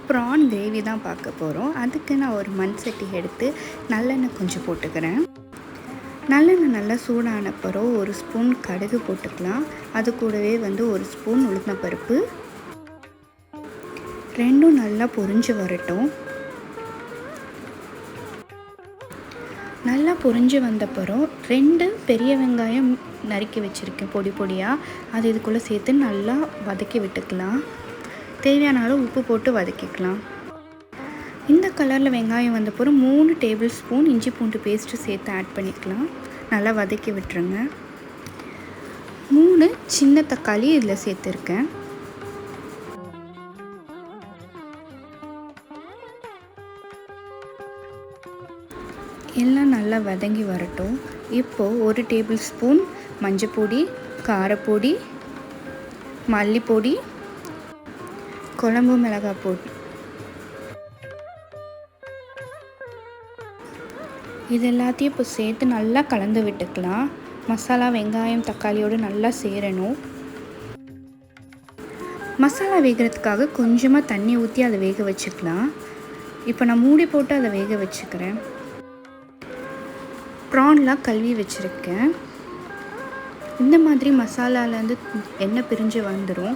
Prawn gravy தான் பார்க்க போகிறோம். அதுக்கு நான் ஒரு மண் சட்டி எடுத்து நல்லெண்ணெய் கொஞ்சம் போட்டுக்கிறேன். நல்லெண்ணெய் நல்லா சூடான பிறகு ஒரு ஸ்பூன் கடுகு போட்டுக்கலாம். அது கூடவே ஒரு ஸ்பூன் உளுந்தம்பருப்பு. ரெண்டும் நல்லா பொரிஞ்சு வரட்டும். நல்லா பொரிஞ்சு வந்தப்பறம் 2 பெரிய வெங்காயம் நறுக்கி வச்சுருக்கேன் பொடி பொடியாக. அது இதுக்குள்ளே சேர்த்து நல்லா வதக்கி விட்டுக்கலாம். தேவையான அளவு உப்பு போட்டு வதக்கிக்கலாம். இந்த கலரில் வெங்காயம் வந்தப்பறம் 3 டேபிள் ஸ்பூன் இஞ்சி பூண்டு பேஸ்ட்டு சேர்த்து ஆட் பண்ணிக்கலாம். நல்லா வதக்கி விட்டுருங்க. 3 சின்ன தக்காளி இதில் சேர்த்துருக்கேன். எல்லாம் நல்லா வதங்கி வரட்டும். இப்போது 1 டேபிள் ஸ்பூன் மஞ்சப்பொடி, காரப்பொடி, மல்லிப்பொடி, குழம்பு மிளகாய் பொடி இது எல்லாத்தையும் இப்போ சேர்த்து நல்லா கலந்து விட்டுக்கலாம். மசாலா வெங்காயம் தக்காளியோடு நல்லா சேரணும். மசாலா வேகிறதுக்காக கொஞ்சமாக தண்ணி ஊற்றி அதை வேக வச்சுக்கலாம். இப்போ நான் மூடி போட்டு அதை வேக வச்சுக்கிறேன். ப்ரான்லாம் கழுவி வச்சுருக்கேன். இந்த மாதிரி மசாலாலேருந்து எண்ணெய் பிரிஞ்சு வந்துடும்.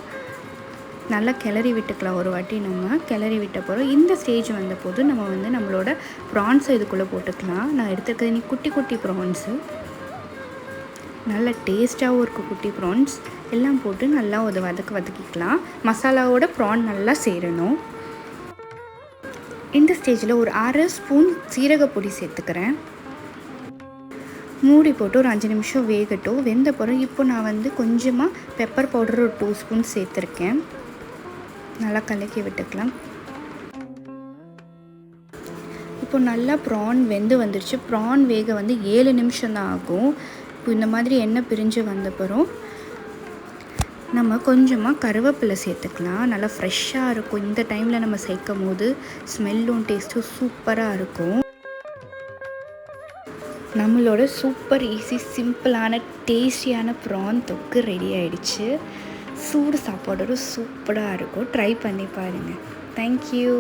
நல்லா கிளறி விட்டுக்கலாம். ஒரு வாட்டி நம்ம கிளறி விட்ட பிறகு இந்த ஸ்டேஜ் வந்தபோது நம்ம நம்மளோட ப்ரான்ஸை இதுக்குள்ளே போட்டுக்கலாம். நான் எடுத்துருக்கிறது நீ குட்டி குட்டி ப்ரான்ஸு, நல்ல டேஸ்ட்டாகவும் இருக்கும். குட்டி ப்ரான்ஸ் எல்லாம் போட்டு நல்லா ஒரு வதக்கிக்கலாம். மசாலாவோட ப்ரான் நல்லா சேரணும். இந்த ஸ்டேஜில் ஒரு 1/2 ஸ்பூன் சீரகப்பொடி சேர்த்துக்கிறேன். மூடி போட்டு ஒரு 5 நிமிஷம் வேகட்டும். வெந்த பிறகு இப்போ நான் கொஞ்சமாக பெப்பர் பவுடர் ஒரு 2 ஸ்பூன் சேர்த்துருக்கேன். நல்லா கலக்கி விட்டுக்கலாம். இப்போ நல்லா ப்ரான் வெந்து வந்துடுச்சு. ப்ரான் வேக 7 நிமிஷம் தான் ஆகும். இப்போ இந்த மாதிரி எண்ணெய் பிரிஞ்சு வந்த பிறகு நம்ம கொஞ்சமாக கருவேப்பிலை சேர்த்துக்கலாம். நல்லா ஃப்ரெஷ்ஷாக இருக்கும். இந்த டைமில் நம்ம சேர்க்கும் போது ஸ்மெல்லும் டேஸ்ட்டும் சூப்பராக இருக்கும். நம்மளோட சூப்பர் ஈஸி சிம்பிளான டேஸ்டியான ப்ரான் தொக்கு ரெடி ஆகிடுச்சு. சூடு சாப்பாடோட சூப்பராக இருக்கும். ட்ரை பண்ணி பாருங்கள். தேங்க்யூ.